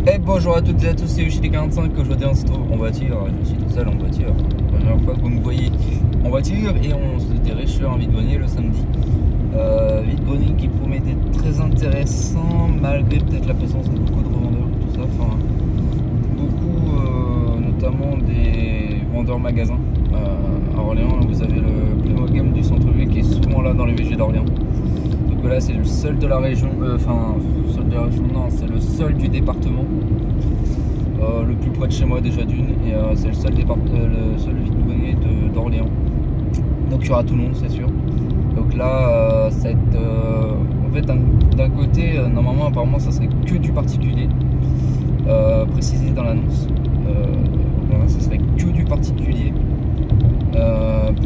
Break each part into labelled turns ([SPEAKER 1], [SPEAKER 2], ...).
[SPEAKER 1] Et bonjour à toutes et à tous, c'est Yoshi45. Aujourd'hui on se trouve en voiture, je suis tout seul en voiture. Première fois que vous me voyez en voiture et on se dirige sur un vide-grenier le samedi. Vide-grenier qui promet d'être très intéressant malgré peut-être la présence de beaucoup de revendeurs et tout ça. Enfin, beaucoup notamment des vendeurs magasins. À Orléans, vous avez le Playmo Game du centre-ville qui est souvent là dans les VG d'Orléans. Donc là c'est le seul de la région, non, c'est le seul du département, le plus près de chez moi déjà d'une, et c'est le seul vide-grenier d'Orléans. Donc il y aura tout le monde, c'est sûr. Donc là ça va être en fait d'un côté normalement apparemment ça serait que du particulier, précisé dans l'annonce. Voilà, ça serait que du particulier.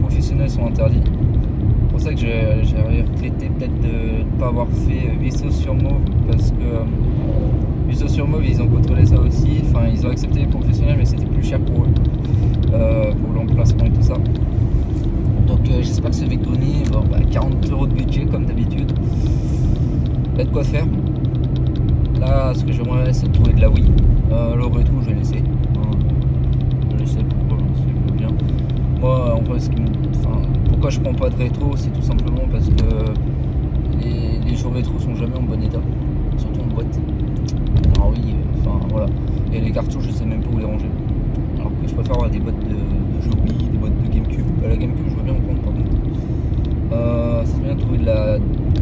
[SPEAKER 1] Professionnels sont interdits. C'est pour ça que j'ai regretté peut-être de ne pas avoir fait Vaisseau sur Mauve, parce que Vaisseau sur Mauve ils ont contrôlé ça aussi, enfin ils ont accepté les professionnels mais c'était plus cher pour eux, pour l'emplacement et tout ça. Donc j'espère que ce vide-grenier, 40 € de budget comme d'habitude, il y a de quoi faire. Là ce que j'aimerais c'est de trouver de la Wii, le rétro je vais laisser, je vais laisser pour si je veux bien. Moi en vrai pourquoi je prends pas de rétro, c'est tout simplement parce que les jeux rétro sont jamais en bon état, surtout en boîte. Alors oui, voilà. Et les cartouches je sais même pas où les ranger. Alors que je préfère avoir des boîtes de jeux Wii, des boîtes de Gamecube. La Gamecube je veux bien en prendre par contre. C'est bien de trouver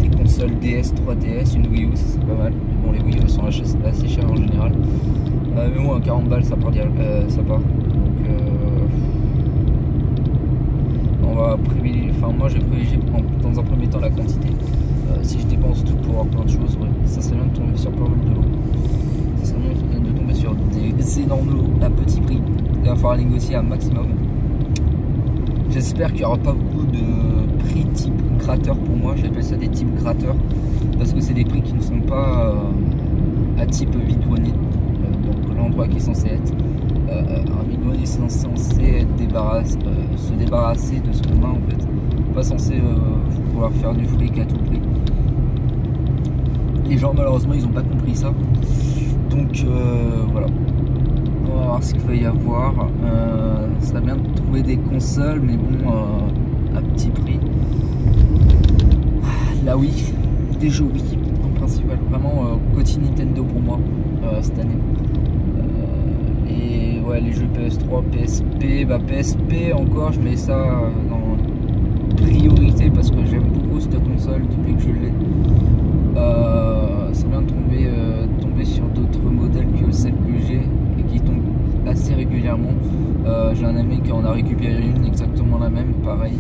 [SPEAKER 1] des consoles DS, 3DS, une Wii U, ça c'est pas mal. Mais bon les Wii U sont assez chères en général. Mais bon à 40 balles ça part. Donc on va privilégier, moi je vais privilégier dans un premier temps la quantité. Si je dépense tout pour avoir plein de choses, ouais, ça serait bien de tomber sur pas mal de lots. Ça serait bien de tomber sur des énormes lots à petit prix. Il va falloir négocier un maximum. J'espère qu'il n'y aura pas beaucoup de prix type gratteur pour moi. J'appelle ça des types gratteurs parce que c'est des prix qui ne sont pas à type vide-grenier. Donc l'endroit qui est censé être. Un vide-grenier c'est censé être se débarrasser de ce qu'on a en fait. Pas censé pouvoir faire du fric à tout prix. Les gens malheureusement ils n'ont pas compris ça. Donc voilà. On va voir ce qu'il va y avoir. Ça serait bien de trouver des consoles mais bon à petit prix. Là oui, des jeux oui en principal. Vraiment côté Nintendo pour moi cette année. Et ouais les jeux PS3, PSP, PSP encore je mets ça dans priorité parce que j'aime beaucoup cette console depuis que je l'ai. C'est bien de tomber sur d'autres modèles que celles que j'ai et qui tombent assez régulièrement. J'ai un ami qui en a récupéré une exactement la même, pareil,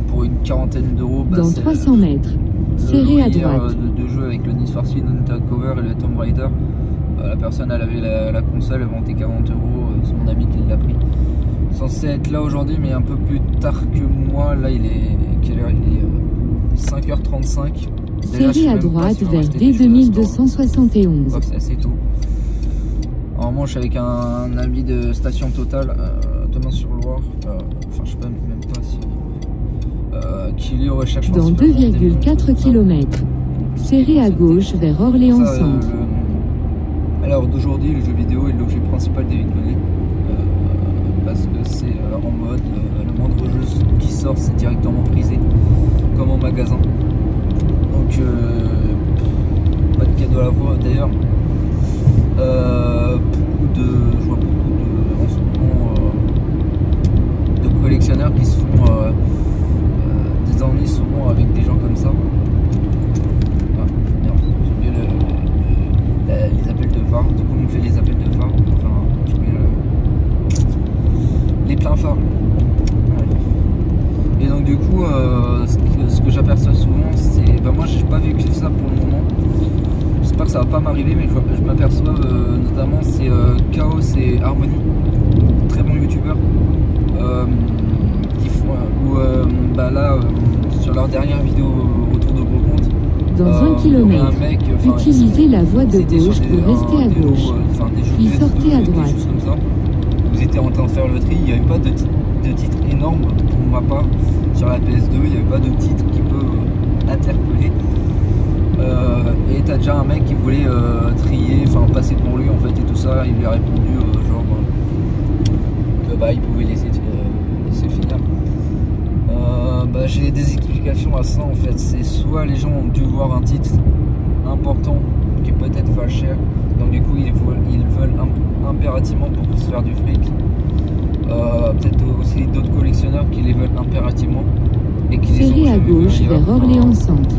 [SPEAKER 1] pour une quarantaine d'euros.
[SPEAKER 2] Dans 300 mètres, serré à droite.
[SPEAKER 1] De jeux avec le Need for Speed Undercover et le Tomb Raider. La personne elle avait la console, elle vendait 40 €, c'est mon ami qui l'a pris. Censé être là aujourd'hui mais un peu plus tard que moi. Là il est quelle heure? Il est 5h35.
[SPEAKER 2] Série à droite vers D2271.
[SPEAKER 1] C'est assez tôt. Normalement je suis avec un ami de station Total demain sur Loire. Je sais pas même pas si qui est recherche
[SPEAKER 2] dans 2,4 km. Série à gauche vers Orléans Centre.
[SPEAKER 1] Alors d'aujourd'hui le jeu vidéo est l'objet principal des vide-greniers parce que c'est en mode le moindre jeu qui sort c'est directement prisé comme en magasin. Donc pas de cadeau à la voix d'ailleurs. Je vois beaucoup en ce moment de collectionneurs qui se font des ennuis souvent avec des gens comme ça. J'ai oublié les appels de phare. Du coup on fait les appels de phare. J'ai oublié les pleins phares. Et donc du coup ce que j'aperçois souvent c'est moi j'ai pas vécu ça pour le moment. J'espère que ça va pas m'arriver mais je m'aperçois notamment c'est Chaos et Harmony, très bons youtubeurs qui font sur leur dernière vidéo retour de gros compte.
[SPEAKER 2] Dans 1 km, utilisez la voie de gauche pour rester à gauche, puis sortez à droite.
[SPEAKER 1] Comme ça. Vous étiez en train de faire le tri, il n'y avait pas de titre énorme pour ma part sur la PS2, il n'y avait pas de titre qui peut interpeller. Et t'as déjà un mec qui voulait trier, passer devant lui en fait, ça, il lui a répondu genre que bah il pouvait laisser finir. J'ai des explications à ça en fait. C'est soit les gens ont dû voir un titre important qui peut-être va cher, donc du coup ils veulent impérativement pour se faire du fric. Peut-être aussi d'autres collectionneurs qui les veulent impérativement et qui les ont
[SPEAKER 2] à gauche vers Orléans Centre.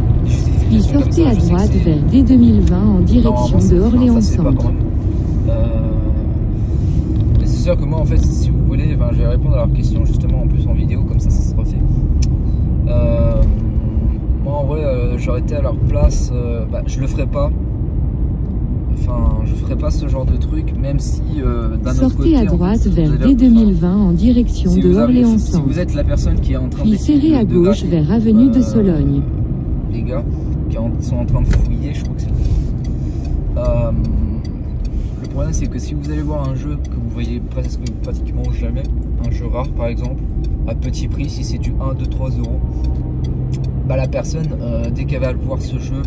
[SPEAKER 2] Puis sortez à droite vers D2020 en direction de Orléans Centre.
[SPEAKER 1] Mais c'est sûr que moi en fait si vous voulez, je vais répondre à leurs questions justement en plus en vidéo, comme ça sera fait. Moi en vrai j'aurais été à leur place, je le ferais pas. Enfin, je ferais pas ce genre de truc, même si d'un autre côté...
[SPEAKER 2] Sortez à droite vers D2020 en direction de Orléans Centre.
[SPEAKER 1] Si vous êtes la personne qui est en train
[SPEAKER 2] de... Puis serrez à gauche vers Avenue de Sologne.
[SPEAKER 1] Les gars qui sont en train de fouiller, je crois que c'est... le problème c'est que si vous allez voir un jeu que vous voyez pratiquement jamais, un jeu rare par exemple, à petit prix, si c'est du 1, 2, 3 euros, la personne, dès qu'elle va voir ce jeu,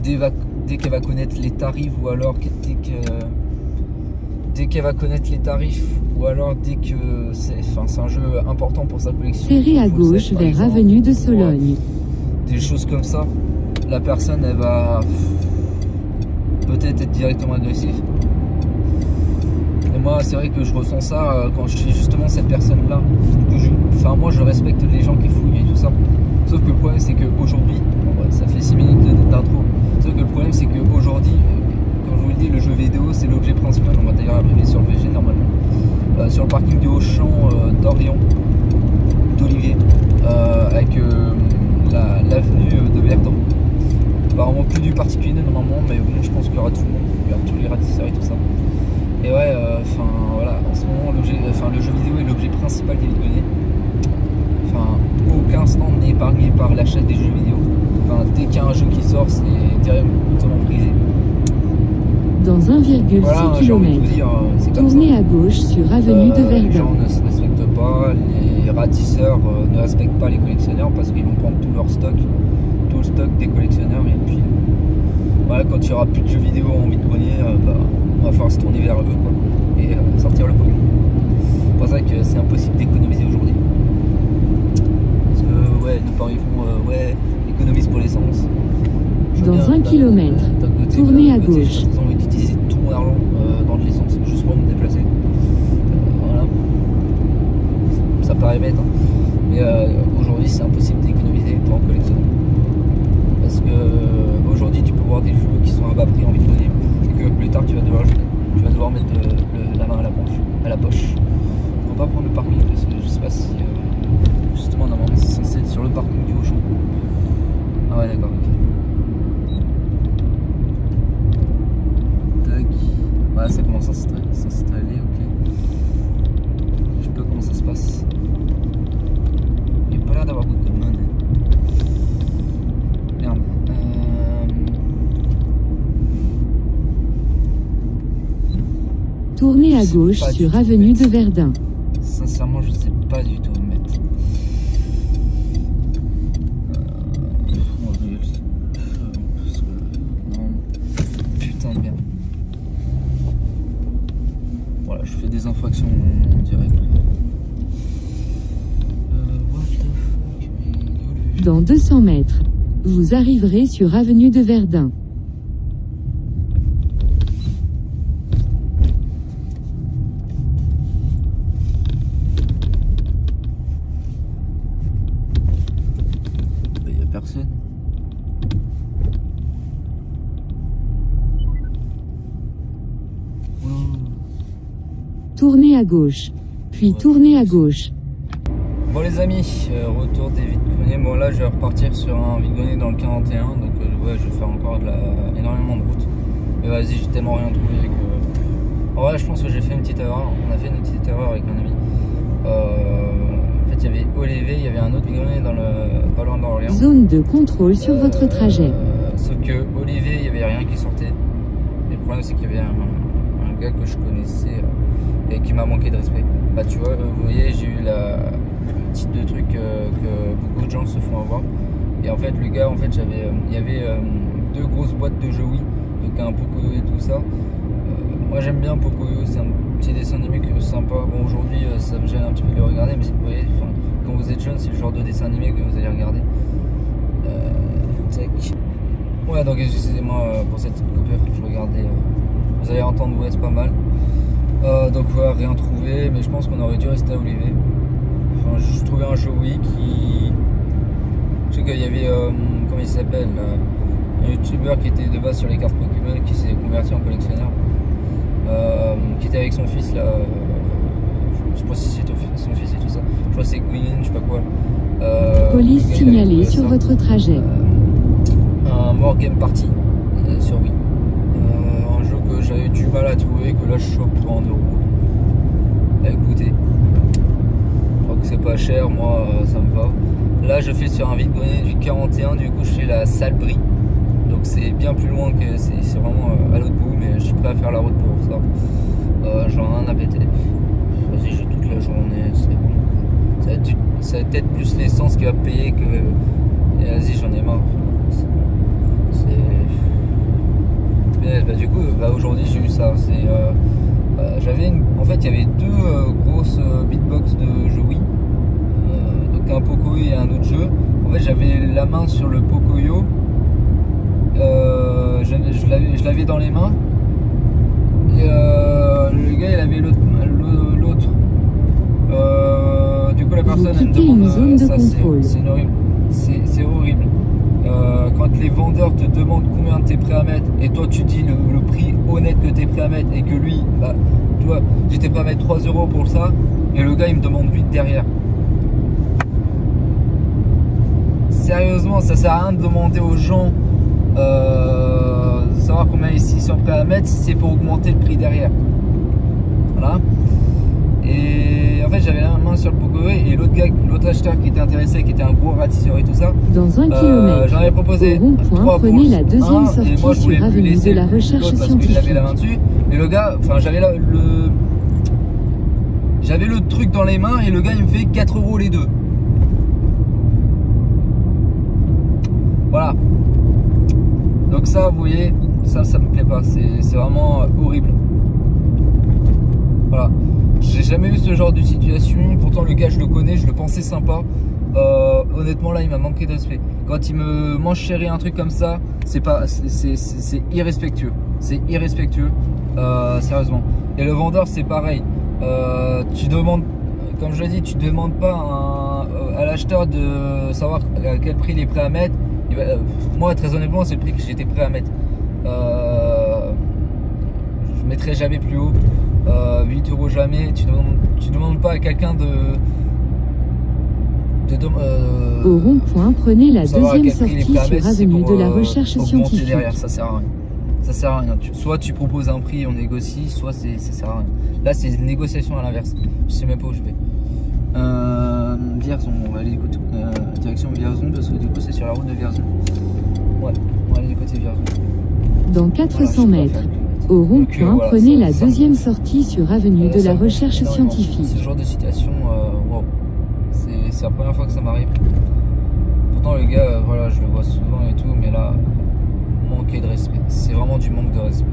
[SPEAKER 1] dès qu'elle va connaître les tarifs, ou alors dès qu'elle va connaître les tarifs, ou alors dès que c'est un jeu important pour sa collection.
[SPEAKER 2] Serrez à gauche vers Avenue de Sologne.
[SPEAKER 1] Des choses comme ça, la personne elle va peut-être être directement agressive. Et moi c'est vrai que je ressens ça quand je suis justement cette personne là. Moi je respecte les gens qui fouillent et tout ça. Sauf que le problème c'est qu'aujourd'hui, ça fait 6 minutes d'intro. Sauf que le problème c'est qu'aujourd'hui, comme je vous le dis, le jeu vidéo c'est l'objet principal. On va d'ailleurs arriver sur le VG normalement. Sur le parking du Auchan d'Orléans, d'Olivier, avec l'avenue de Verdun. Apparemment plus du particulier normalement, mais bon, je pense qu'il y aura tout le monde, il y aura tous les ratisseurs et tout ça. Et ouais, voilà, en ce moment le jeu vidéo est l'objet principal des vide-greniers. Aucun stand n'est épargné par l'achat des jeux vidéo. Dès qu'il y a un jeu qui sort, c'est directement brisé.
[SPEAKER 2] Dans 1,6 km, tournez à gauche sur Avenue de Verdun.
[SPEAKER 1] Les gens ne se respectent pas, les ratisseurs ne respectent pas les collectionneurs parce qu'ils vont prendre tout leur stock, tout le stock des collectionneurs. Et puis, voilà, quand il n'y aura plus de jeux vidéo en vide-grenier, on va falloir se tourner vers eux et sortir le pognon. C'est pour ça que c'est impossible d'économiser aujourd'hui. Nos parents font économise pour l'essence.
[SPEAKER 2] Dans 1 km, tournez à gauche.
[SPEAKER 1] Ils ont envie d'utiliser tout mon argent dans de l'essence juste pour me déplacer. Voilà. Ça paraît bête, hein. Mais aujourd'hui c'est impossible d'économiser pour en collectionner. Parce que aujourd'hui tu peux voir des jeux qui sont à bas prix en vide-grenier et que plus tard tu vas devoir mettre la main à la poche. On va pas prendre le parking parce que je sais pas si justement normalement c'est censé être sur le parking du Auchan. Ah ouais d'accord, ok. Tac. Voilà, ça commence à s'installer, ok. Je sais pas comment ça se passe. Il n'y a pas l'air d'avoir beaucoup de monde. Merde.
[SPEAKER 2] Tournez à gauche sur Avenue de Verdun.
[SPEAKER 1] Sincèrement, je sais pas du tout où mettre. Putain de merde. Voilà, je fais des infractions en direct. What the fuck.
[SPEAKER 2] Dans 200 mètres, vous arriverez sur Avenue de Verdun.
[SPEAKER 1] Personne.
[SPEAKER 2] Tournez à gauche, puis tournez à gauche.
[SPEAKER 1] Bon les amis, retour des vide-greniers. Bon là je vais repartir sur un vide-grenier dans le 41, donc ouais je vais faire encore énormément de route. Mais vas-y, j'ai tellement rien trouvé que... En vrai je pense que j'ai fait une petite erreur, on a fait une petite erreur avec un ami. En fait il y avait Olivier, il y avait un autre vide-grenier pas loin d'Orléans.
[SPEAKER 2] Zone de contrôle sur votre trajet.
[SPEAKER 1] Sauf que Olivier, il n'y avait rien qui sortait. Et le problème c'est qu'il y avait un gars que je connaissais et qui m'a manqué de respect. Bah tu vois, vous voyez, j'ai eu le type de truc que beaucoup de gens se font avoir. Et en fait le gars, il y avait deux grosses boîtes de jeux Wii, donc un Poco et tout ça. Moi j'aime bien Pocoyo, c'est un petit dessin animé que sympa. Bon, aujourd'hui ça me gêne un petit peu de le regarder, mais vous voyez, quand vous êtes jeune, c'est le genre de dessin animé que vous allez regarder. Tac. Ouais, donc excusez-moi pour cette petite coupure, je regardais. Vous allez entendre, ouais, c'est pas mal. Donc voilà, rien trouvé, mais je pense qu'on aurait dû rester à Olivet. Enfin, je trouvais un jeu Wii qui. Je sais qu'il y avait, comment il s'appelle, un youtubeur qui était de base sur les cartes Pokémon, qui s'est converti en collectionneur, qui était avec son fils là. Je sais pas si c'est son fils et tout ça. Je crois que c'est Gwynn, je sais pas quoi.
[SPEAKER 2] Police signalée sur votre trajet.
[SPEAKER 1] Un More Game Party sur Wii. Un jeu que j'avais du mal à trouver, que là je chope pour 1 euro. Écoutez, je crois que c'est pas cher, moi ça me va. Là je fais sur un vide-grenier du 41, du coup je fais la Salbris. Donc c'est bien plus loin que c'est vraiment à l'autre bout, mais je suis prêt à faire la route pour ça. J'en ai rien à péter. Vas-y, j'ai toute la journée, c'est bon. Ça va peut-être plus l'essence qui va payer que. Et vas-y, j'en ai marre. Bah, du coup, bah, aujourd'hui j'ai eu ça. En fait, il y avait 2 grosses beatbox de jeux Wii. Donc un Pocoyo et un autre jeu. En fait, j'avais la main sur le Pocoyo. Je l'avais dans les mains. Et le gars, il avait l'autre. Du coup, la personne, elle me demande ça, c'est horrible. C'est horrible. Quand les vendeurs te demandent combien tu es prêt à mettre et toi tu dis le prix honnête que tu es prêt à mettre et que lui, bah, tu vois, j'étais prêt à mettre 3 € pour ça et le gars il me demande 8 derrière. Sérieusement, ça sert à rien de demander aux gens de savoir combien ils sont prêts à mettre si c'est pour augmenter le prix derrière. Voilà. Et en fait j'avais la main sur le Pocoyo et l'autre acheteur qui était intéressé, qui était un gros ratisseur et tout ça,
[SPEAKER 2] dans 1 kilomètre,
[SPEAKER 1] j'en avais proposé 3
[SPEAKER 2] prenez la deuxième sortie
[SPEAKER 1] et moi je voulais
[SPEAKER 2] sur
[SPEAKER 1] lui laisser
[SPEAKER 2] de la recherche
[SPEAKER 1] l'autre parce qu'il avait la main dessus. Mais le gars, enfin j'avais le truc dans les mains et le gars il me fait 4 € les deux. Voilà. Donc ça, vous voyez, ça me plaît pas, c'est vraiment horrible. Voilà. J'ai jamais eu ce genre de situation, pourtant le gars je le connais, je le pensais sympa. Honnêtement là il m'a manqué de respect. Quand il me m'enchérit un truc comme ça, c'est irrespectueux. C'est irrespectueux, sérieusement. Et le vendeur c'est pareil. Tu demandes, comme je l'ai dit, tu demandes pas à l'acheteur de savoir à quel prix il est prêt à mettre. Moi très honnêtement c'est le prix que j'étais prêt à mettre. Je mettrai jamais plus haut. 8 € jamais. Tu demandes pas à quelqu'un
[SPEAKER 2] au rond-point, prenez la deuxième sortie sur avenue de la recherche scientifique.
[SPEAKER 1] Derrière, ça sert à rien. Ça sert à rien. Soit tu proposes un prix, on négocie, soit ça sert à rien. Là, c'est une négociation à l'inverse. Je sais même pas où je vais. Vierzon, on va aller du côté direction Vierzon parce que du coup c'est sur la route de Vierzon. Ouais, on va aller du côté Vierzon.
[SPEAKER 2] Dans 400 mètres. Au rond-point, prenez la deuxième sortie sur avenue de la recherche scientifique.
[SPEAKER 1] Ce genre de situation, wow. C'est la première fois que ça m'arrive. Pourtant le gars, voilà, je le vois souvent et tout, mais là, manquer de respect. C'est vraiment du manque de respect.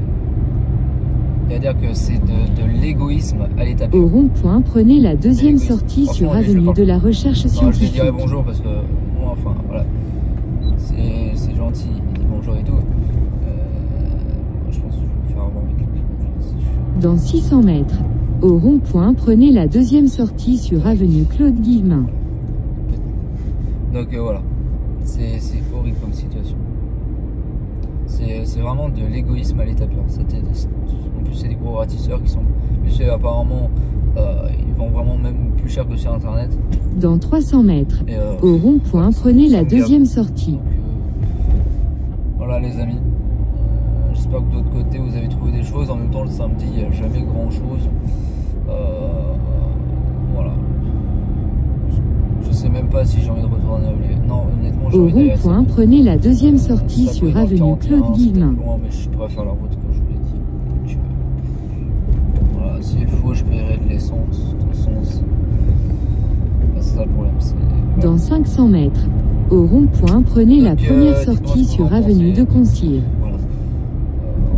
[SPEAKER 1] C'est-à-dire que c'est de l'égoïsme à l'état pur.
[SPEAKER 2] Au rond-point, prenez la deuxième sortie sur avenue de la recherche scientifique.
[SPEAKER 1] Je lui dirai bonjour parce que moi, enfin, voilà, c'est gentil, il dit bonjour et tout. Je pense que je vais me faire avoir avec lui.
[SPEAKER 2] Dans 600 mètres, au rond-point, prenez la deuxième sortie sur avenue Claude Guillemin.
[SPEAKER 1] Donc voilà, c'est horrible comme situation. C'est vraiment de l'égoïsme à l'état pur. En plus, c'est des gros ratisseurs qui sont. Mais apparemment, ils vendent vraiment même plus cher que sur internet.
[SPEAKER 2] Dans 300 mètres, au rond-point, prenez la deuxième sortie.
[SPEAKER 1] Donc, voilà, les amis. J'espère que de l'autre côté, vous avez trouvé des choses. En même temps, le samedi, il n'y a jamais grand chose. Voilà. Je sais même pas si j'ai envie de retourner à Olivet. Non, honnêtement, j'ai envie d'aller à
[SPEAKER 2] au rond-point, prenez la deuxième sortie sur avenue Claude Guillemin.
[SPEAKER 1] Mais je pourrais faire la route que je vous l'ai dit. Donc, voilà, s'il faut, je paierai de l'essence. De toute façon, c'est ça le problème. Voilà.
[SPEAKER 2] Dans 500 mètres, au rond-point, prenez la première sortie sur avenue de Concire.
[SPEAKER 1] Voilà.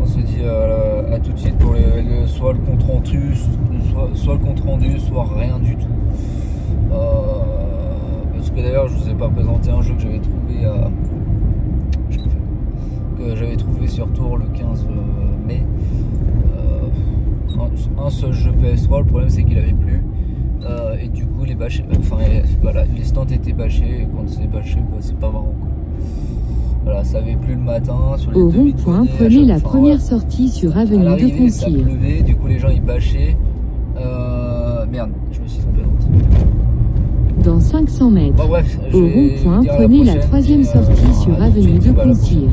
[SPEAKER 1] On se dit dit à tout de suite pour soit le compte rendu, soit le compte rendu, soit rien du tout. Parce que d'ailleurs je vous ai pas présenté un jeu que j'avais trouvé sur Tours le 15 mai. Un seul jeu PS3, le problème c'est qu'il avait plus. Et du coup les stands étaient bâchés, et quand c'est bâché, c'est pas marrant quoi. Voilà, ça avait plu le matin sur les
[SPEAKER 2] au rond-point, prenez la première sortie sur avenue de Conquille.
[SPEAKER 1] Ça pleuvait, du coup les gens ils bâchaient. Merde, je me suis trompé.
[SPEAKER 2] Dans 500 mètres,
[SPEAKER 1] bon, bref,
[SPEAKER 2] au rond-point, prenez la troisième sortie sur avenue de Conquille.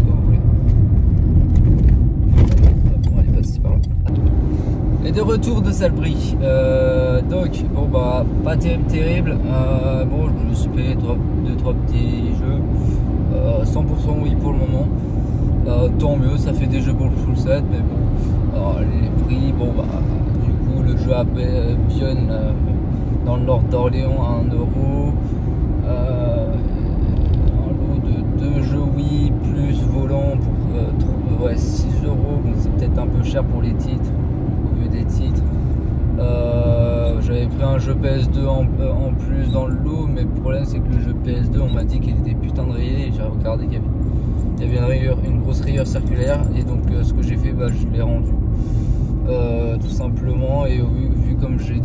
[SPEAKER 1] Et de retour de Salbris. Donc, bon bah, pas terrible. Bon, je me suis payé 2-3 petits jeux. 100% oui pour le moment. Tant mieux, ça fait des jeux pour le full set, mais bon, les prix, bon bah, du coup le jeu à Bionne dans le nord d'Orléans à 1 €, un lot de 2 jeux Wii plus volant pour 6 €, bon c'est peut-être un peu cher pour les titres, au lieu des titres. J'avais pris un jeu PS2 en plus dans le lot, mais le problème c'est que le jeu PS2 on m'a dit qu'il était putain de rayé, et j'ai regardé qu'il y avait une grosse rayure circulaire, et donc ce que j'ai fait, bah, je l'ai rendu tout simplement. Et vu comme j'ai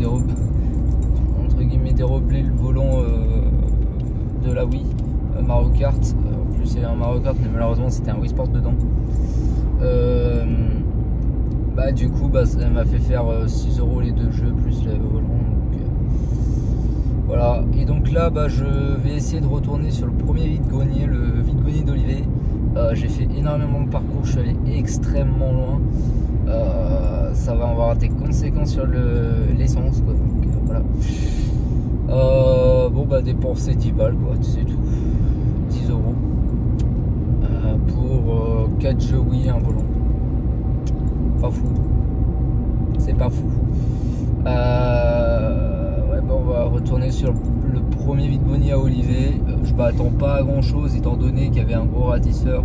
[SPEAKER 1] entre guillemets dérobé le volant de la Wii Mario Kart, en plus il y avait un Mario Kart mais malheureusement c'était un Wii Sport dedans, bah du coup bah, ça m'a fait faire 6 € les 2 jeux plus le volant, donc voilà. Et donc là bah, je vais essayer de retourner sur le premier vide-grenier, le vide-grenier d'Olivet. J'ai fait énormément de parcours, je suis allé extrêmement loin, ça va avoir des conséquences sur l'essence quoi, donc voilà. Bon bah dépenser 10 balles quoi, c'est tout, 10 € pour 4 jeux Wii et un volant. Pas fou, c'est pas fou. Ouais, bah on va retourner sur le premier vide-grenier à Olivet. Je m'attends pas à grand chose étant donné qu'il y avait un gros ratisseur,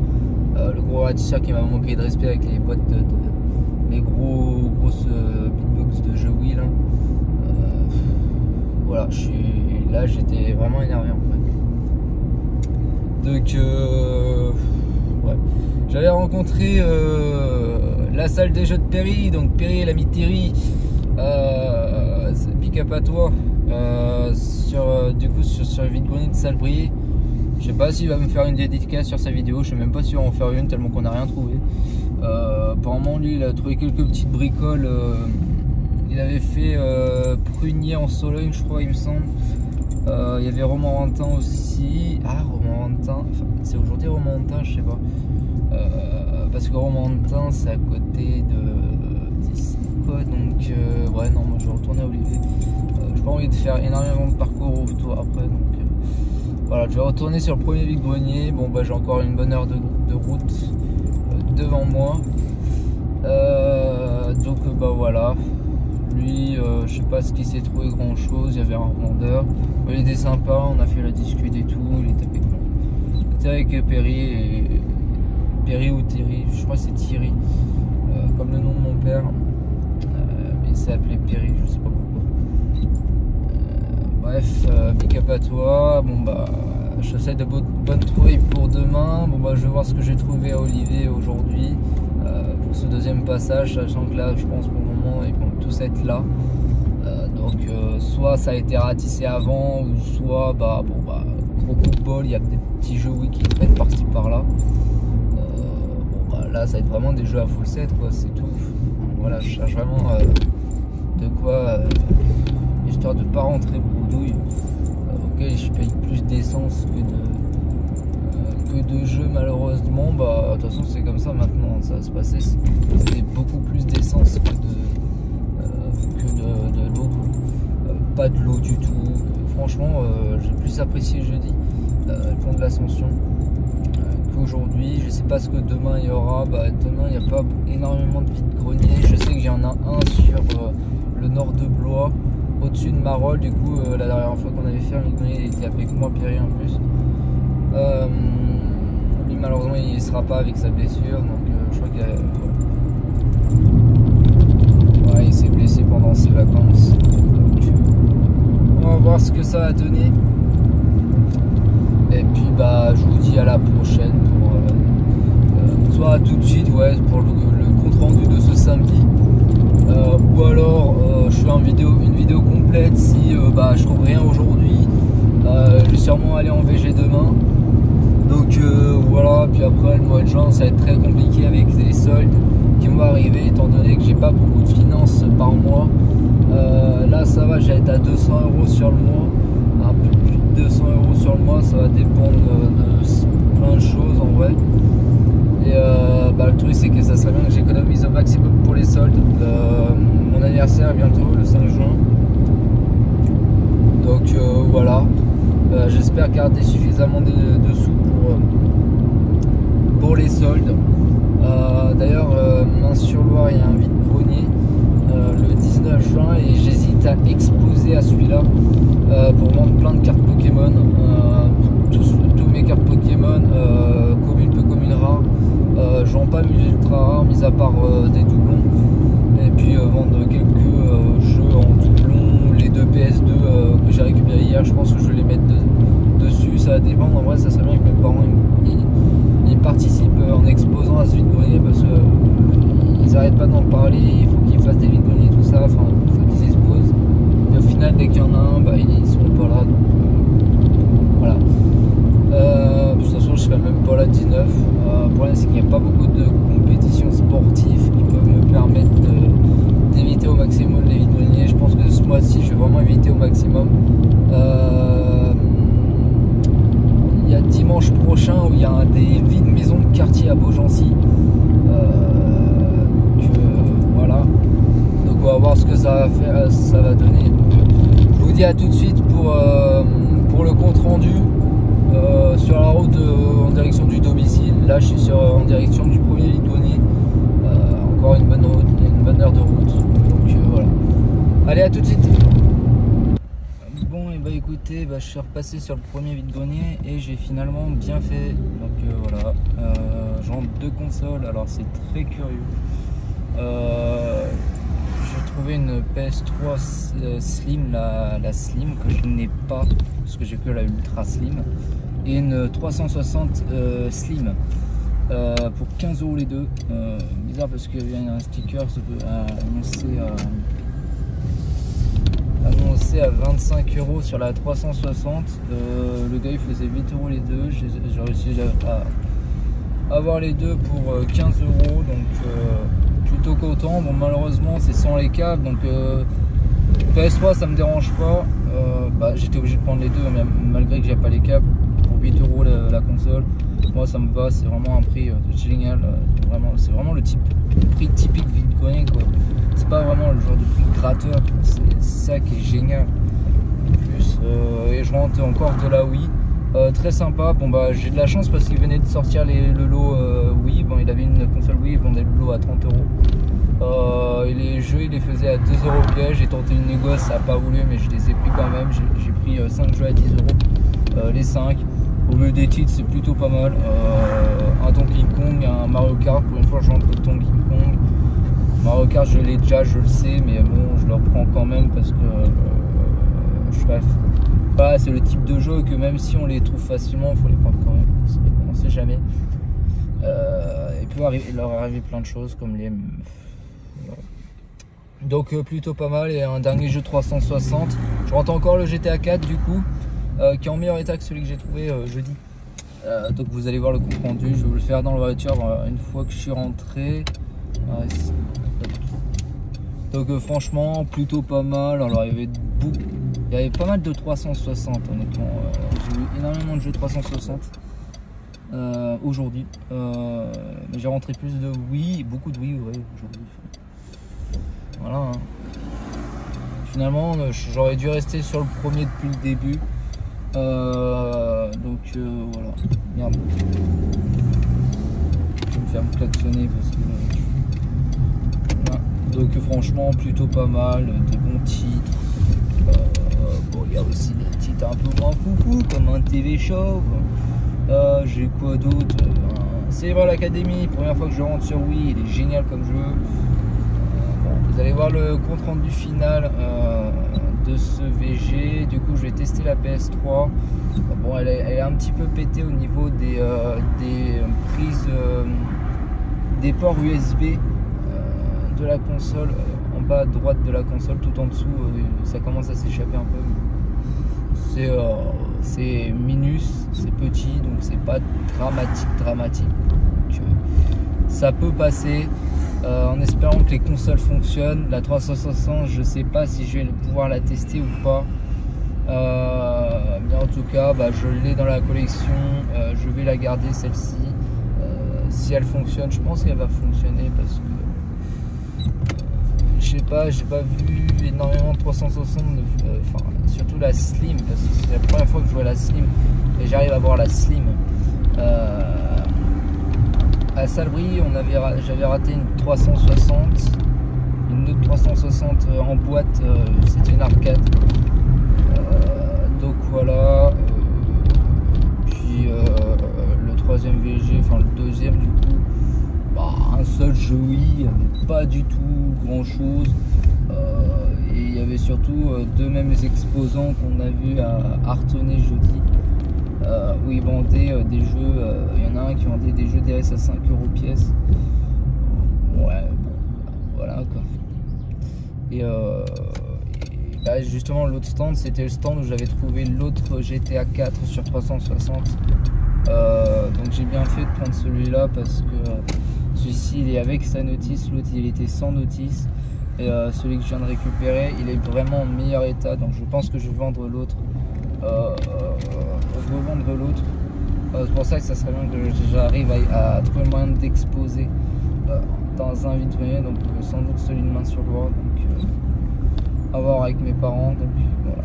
[SPEAKER 1] le gros ratisseur qui m'a manqué de respect avec les boîtes les grosses beatbox de jeux Wii là. Voilà, là j'étais vraiment énervé en fait. Donc ouais, j'avais rencontré la salle des jeux de Perry, donc Perry et l'ami Thierry, big up à toi, du coup sur le vide-grenier de Salbris. Je sais pas s'il va me faire une dédicace sur sa vidéo, je sais même pas si on va en faire une tellement qu'on n'a rien trouvé. Apparemment lui il a trouvé quelques petites bricoles, il avait fait prunier en Sologne je crois il me semble. Il y avait Romorantin aussi. Ah Romorantin, enfin, c'est aujourd'hui Romorantin je sais pas. Parce que Romorantin c'est à côté d'ici quoi, donc ouais non moi je vais retourner à Olivet. J'ai pas envie de faire énormément de parcours autour après, donc voilà, je vais retourner sur le premier vide-grenier. Bon bah j'ai encore une bonne heure de route devant moi, donc bah voilà. Lui je sais pas ce qu'il s'est trouvé grand chose, il y avait un revendeur, il était sympa, on a fait la discute et tout, il était avec moi. C'était avec Perry ou Thierry, je crois que c'est Thierry, comme le nom de mon père, mais il s'est appelé Perry, je sais pas pourquoi. Bref, big up à toi. Bon bah j'essaie de bonnes trouvailles pour demain. Bon bah je vais voir ce que j'ai trouvé à Olivet aujourd'hui pour ce deuxième passage, sachant que là je pense pour le moment ils vont tous être là, donc soit ça a été ratissé avant, ou soit bah bon bah gros coup de bol, il y a des petits jeux Wii qui traînent par-ci par-là. Bon bah là ça va être vraiment des jeux à full set quoi, c'est tout. Voilà, je cherche vraiment de quoi, histoire de pas rentrer bredouille. Ok, je paye plus d'essence que de jeux malheureusement. Bah de toute façon c'est comme ça maintenant, ça va se passer. C'est beaucoup plus d'essence que de l'eau. Pas de l'eau du tout. Franchement j'ai plus apprécié jeudi le pont de l'Ascension qu'aujourd'hui. Je sais pas ce que demain il y aura. Bah demain il n'y a pas énormément de vide-grenier. Je sais qu'il y en a un sur le nord de Blois, au-dessus de Marolles. Du coup la dernière fois qu'on avait fait un vide-grenier il était avec moi, Pierre en plus. Lui malheureusement il sera pas avec sa blessure, donc je crois qu'il y a, ça va donner. Et puis bah je vous dis à la prochaine pour soit tout de suite pour le compte rendu de ce samedi, ou alors je fais une vidéo complète si je trouve rien aujourd'hui. Je vais sûrement aller en VG demain. Donc voilà, puis après le mois de juin ça va être très compliqué avec les soldes qui vont arriver étant donné que j'ai pas beaucoup de finances par mois. Là ça va, j'ai été à 200 € sur le mois, un peu plus de 200 € sur le mois, ça va dépendre de plein de choses en vrai. Et le truc c'est que ça serait bien que j'économise au maximum pour les soldes. Mon anniversaire est bientôt le 5 juin. Donc voilà, j'espère garder suffisamment de sous pour les soldes. D'ailleurs, Mins-sur-Loire, il y a un vide-grenier le 19 juin et j'hésite à exposer à celui-là pour vendre plein de cartes Pokémon. Tous mes cartes Pokémon, communes, peu communes, rares. Je vends pas mes ultra rares, mis à part des doublons. Et puis vendre quelques jeux en doublon, les deux PS2 que j'ai récupéré hier, je pense que je vais les mettre dessus. Ça va dépendre, en vrai ça serait bien que mes parents ils participent en exposant à ce vide-grenier parce qu'ils n'arrêtent pas d'en parler, il faut qu'ils fassent des vide-greniers, tout ça, enfin il faut qu'ils exposent. Et au final dès qu'il y en a un, ils seront pas là, donc voilà. De toute façon je serai même pas là 19. Le problème c'est qu'il n'y a pas beaucoup de compétitions sportives qui peuvent me permettre d'éviter au maximum les vide-greniers. Je pense que ce mois-ci je vais vraiment éviter au maximum. Il y a dimanche prochain où il y a des vides maisons de quartier à Beaugency. Voilà. Donc on va voir ce que ça va donner. Donc, je vous dis à tout de suite pour le compte rendu. Sur la route en direction du domicile. Là je suis en direction du premier vide-grenier. Encore une bonne route, une bonne heure de route. Donc voilà. Allez, à tout de suite. Bon et écoutez, je suis repassé sur le premier vide-grenier et j'ai finalement bien fait. Donc voilà. Je rentre 2 consoles, alors c'est très curieux. J'ai trouvé une PS3 Slim, la Slim que je n'ai pas parce que j'ai que la Ultra Slim, et une 360 Slim pour 15 € les deux. Bizarre parce qu'il y a un sticker annoncé à 25 € sur la 360. Le gars il faisait 8 € les deux. J'ai réussi à avoir les deux pour 15 €, donc plutôt content. Bon, malheureusement c'est sans les câbles, donc PS3 ça me dérange pas. J'étais obligé de prendre les deux malgré que j'ai pas les câbles. Pour 8 € la console, moi ça me va, c'est vraiment un prix génial. C'est vraiment le prix typique vide-grenier quoi. C'est pas vraiment le genre de prix gratteur, c'est ça qui est génial. En plus, et je rentre encore de la Wii. Très sympa. Bon j'ai de la chance parce qu'il venait de sortir le lot Wii. Bon, il avait une console Wii, il vendait le lot à 30 €. Et les jeux il les faisait à 2 € piège. J'ai tenté une négoce, ça n'a pas voulu, mais je les ai pris quand même. J'ai pris 5 jeux à 10 €, les 5. Au lieu des titres c'est plutôt pas mal. Un Donkey Kong, un Mario Kart, pour une fois je rentre le Donkey Kong. Mario Kart je l'ai déjà, je le sais, mais bon je le reprends quand même parce que c'est le type de jeu que même si on les trouve facilement, il faut les prendre quand même, parce qu'on ne sait jamais. Il peut leur arriver plein de choses comme les... Voilà. Donc plutôt pas mal. Et un dernier jeu 360. Je rentre encore le GTA 4 du coup, qui est en meilleur état que celui que j'ai trouvé jeudi. Donc vous allez voir le compte rendu, je vais vous le faire dans la voiture une fois que je suis rentré. Donc franchement plutôt pas mal. Alors il y avait pas mal de 360 honnêtement. J'ai eu énormément de jeux 360 aujourd'hui. Mais j'ai rentré plus de Wii, beaucoup de Wii aujourd'hui. Voilà. Hein. Finalement j'aurais dû rester sur le premier depuis le début. Voilà. Merde. Je vais me faire me klaxonner parce que voilà. Donc franchement plutôt pas mal, des bons titres. Il y a aussi des titres un peu moins foufou comme un TV Show. J'ai quoi d'autre? Cerebral Academy, première fois que je rentre sur Wii, il est génial comme jeu. Vous allez voir le compte rendu final de ce VG. Du coup je vais tester la PS3. Bon, elle est un petit peu pétée au niveau des prises, des ports USB de la console, en bas à droite de la console, tout en dessous ça commence à s'échapper un peu. C'est minus, c'est petit, donc c'est pas dramatique. Donc, ça peut passer. En espérant que les consoles fonctionnent. La 360, je sais pas si je vais pouvoir la tester ou pas. Mais en tout cas, je l'ai dans la collection. Je vais la garder, celle-ci. Si elle fonctionne, je pense qu'elle va fonctionner parce que je sais pas, j'ai pas vu énormément de 360, surtout la Slim, parce que c'est la première fois que je vois la Slim et j'arrive à voir la Slim. À Salbris, j'avais raté une 360, une autre 360 en boîte, c'était une arcade. Donc voilà. Puis le troisième VG, enfin le deuxième du coup, un seul jeu oui, il n'y avait pas du tout grand chose. Et il y avait surtout deux mêmes exposants qu'on a vu à Artenay jeudi. Où ils vendaient des jeux, il y en a un qui vendait des jeux DS à 5 € pièce. Ouais, bon, voilà quoi. Et justement, l'autre stand, c'était le stand où j'avais trouvé l'autre GTA 4 sur 360. Donc j'ai bien fait de prendre celui-là parce que celui-ci il est avec sa notice, l'autre il était sans notice. Et celui que je viens de récupérer, il est vraiment en meilleur état, donc je pense que je vais vendre l'autre. Revendre l'autre. C'est pour ça que ça serait bien que j'arrive à trouver le moyen d'exposer dans un vide-grenier, donc sans doute celui de main sur le bord, donc à voir avec mes parents, donc voilà.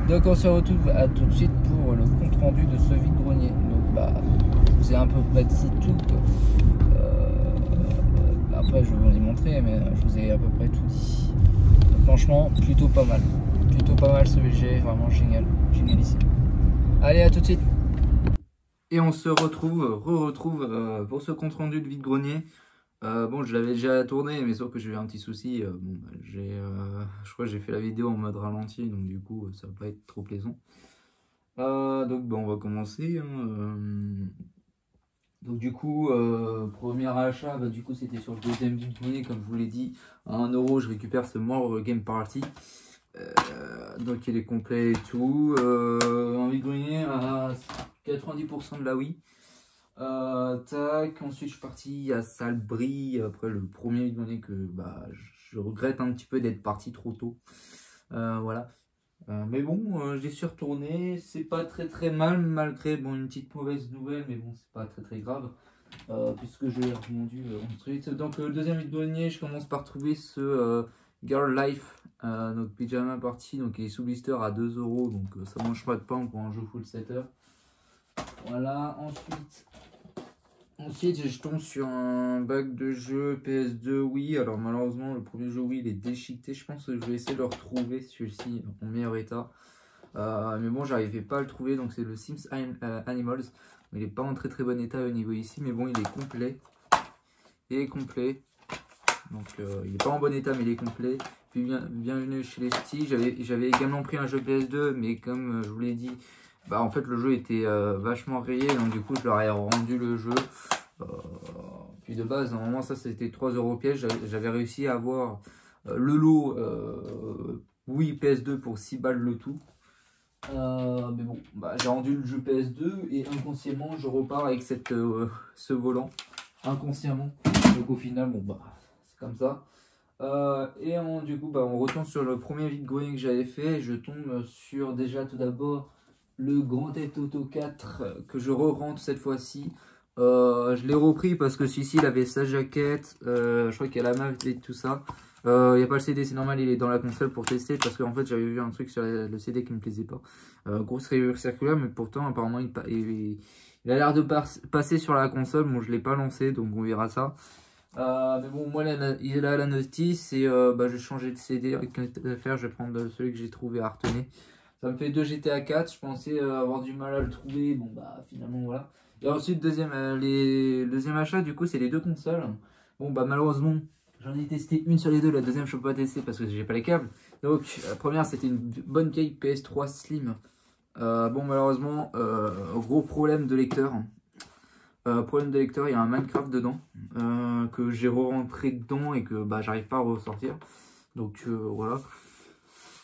[SPEAKER 1] Donc on se retrouve à tout de suite pour le compte rendu de ce vide-grenier. Donc je vous ai à peu près dit tout. Après je vais vous les montrer, mais je vous ai à peu près tout dit. Donc, franchement, plutôt pas mal ce VG, vraiment génialissime. Allez, à tout de suite. Et on se retrouve pour ce compte rendu de vide-grenier. Bon, je l'avais déjà tourné, mais sauf que j'ai eu un petit souci. Je crois que j'ai fait la vidéo en mode ralenti, donc du coup, ça va pas être trop plaisant. Donc, on va commencer. Donc du coup, premier achat, du coup c'était sur le deuxième vide-grenier, comme je vous l'ai dit, à 1 €, je récupère ce More Game Party. Donc il est complet et tout. Un vide-grenier à 90% de la Wii. Tac, ensuite je suis parti à Salbris, après le premier vide-grenier que je regrette un petit peu d'être parti trop tôt. Voilà. Mais bon, j'y suis retourné, c'est pas très mal, malgré une petite mauvaise nouvelle, mais bon, c'est pas très grave, puisque je l'ai revendu ensuite. Donc le deuxième vide-grenier, je commence par trouver ce Girl Life, donc Pyjama Party, donc il est sous blister à 2 €, donc ça mange pas de pain pour un jeu full setter. Voilà, ensuite je tombe sur un bac de jeux PS2 Wii. Alors malheureusement le premier jeu Wii il est déchiqueté. Je pense que je vais essayer de le retrouver, celui-ci en meilleur état. Mais bon, j'arrivais pas à le trouver, donc c'est le Sims Animals. Il est pas en très bon état au niveau ici, mais bon, il est complet. Donc il est pas en bon état, mais il est complet. Puis bienvenue chez les ch'tis. J'avais également pris un jeu PS2, mais comme je vous l'ai dit, en fait le jeu était vachement rayé, donc du coup je leur ai rendu le jeu. Puis de base, normalement ça c'était 3 € piège. J'avais réussi à avoir le lot Wii PS2 pour 6 balles le tout. Mais bon, j'ai rendu le jeu PS2 et inconsciemment je repars avec ce volant. Inconsciemment. Donc au final, c'est comme ça. Et du coup, on retourne sur le premier vide-grenier que j'avais fait. Je tombe sur déjà tout d'abord le Grand Theft Auto 4 que je re-rentre cette fois-ci. Je l'ai repris parce que celui-ci il avait sa jaquette. Je crois qu'il y a la map et tout ça. Il n'y a pas le CD, c'est normal, il est dans la console pour tester parce qu'en fait j'avais vu un truc sur le CD qui me plaisait pas. Grosse rayure circulaire, mais pourtant apparemment il a l'air de passer sur la console. Bon, je l'ai pas lancé, donc on verra ça. Mais bon, moi il a la notice et je vais changer de CD. Avec affaire, je vais prendre celui que j'ai trouvé à Artenay. Ça me fait 2 GTA 4, je pensais avoir du mal à le trouver. Bon finalement voilà. Et ensuite deuxième achat du coup c'est les deux consoles. Bon malheureusement J'en ai testé une sur les deux, la deuxième je peux pas tester parce que j'ai pas les câbles. Donc la première c'était une bonne vieille PS3 Slim. Bon malheureusement, gros problème de lecteur. Problème de lecteur, il y a un Minecraft dedans que j'ai re-rentré dedans et que bah, j'arrive pas à ressortir. Donc voilà.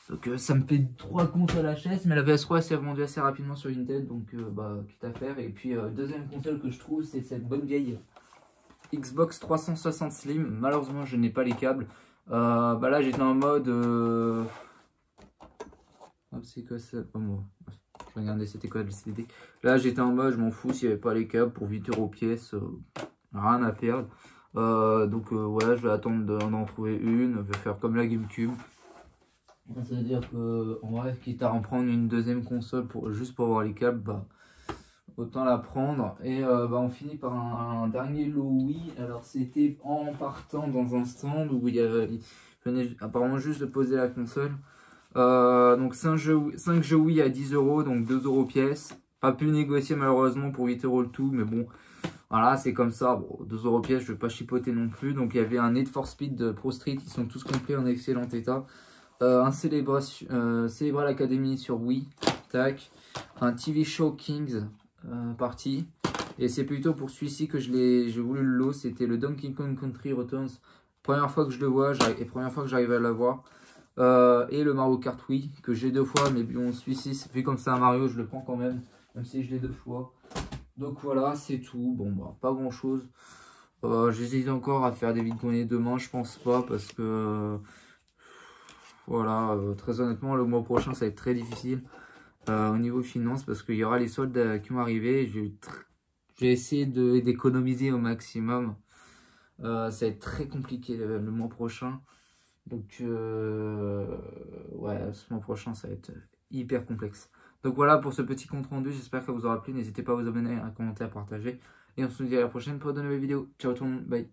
[SPEAKER 1] Donc ça me fait 3 consoles HS, mais la PS3 s'est vendue assez rapidement sur Vinted, donc bah quitte à faire. Et puis deuxième console que je trouve, c'est cette bonne vieille Xbox 360 Slim. Malheureusement je n'ai pas les câbles. Bah là j'étais en mode c'est quoi ça? Oh, bon. Je regardais c'était quoi le CD. Là j'étais en mode je m'en fous s'il n'y avait pas les câbles pour 8 € pièce. Rien à perdre. Donc voilà, je vais attendre d'en trouver une. Je vais faire comme la GameCube. Ça veut dire que en vrai, quitte à en prendre une deuxième console juste pour avoir les câbles, bah autant la prendre. Et bah on finit par un dernier lot Wii. Alors c'était en partant dans un stand où il venait apparemment juste de poser la console. Donc 5 jeux Wii à 10 €, donc 2 € pièce. Pas pu négocier malheureusement pour 8 € le tout, mais bon, voilà, c'est comme ça. Bon, 2 € pièce, je vais pas chipoter non plus. Donc il y avait un Need for Speed Pro Street, ils sont tous complets en excellent état. Un Célébrer l'Académie sur Wii, tac. Un TV Show Kings parti. Et c'est plutôt pour celui-ci que j'ai voulu le lot, c'était le Donkey Kong Country Returns. Première fois que je le vois, et première fois que j'arrive à l'avoir. Et le Mario Kart Wii que j'ai 2 fois, mais bon celui-ci vu comme c'est un Mario je le prends quand même si je l'ai 2 fois. Donc voilà, c'est tout. Bon bah pas grand chose. J'hésite encore à faire des vides-greniers demain, je pense pas parce que voilà, très honnêtement le mois prochain ça va être très difficile au niveau finance parce qu'il y aura les soldes qui vont arriver. J'ai essayé d'économiser au maximum. Ça va être très compliqué le mois prochain. Donc ouais, ce mois prochain ça va être hyper complexe. Donc voilà pour ce petit compte rendu, j'espère que ça vous aura plu. N'hésitez pas à vous abonner, à commenter, à partager. Et on se dit à la prochaine pour de nouvelles vidéos. Ciao tout le monde, bye.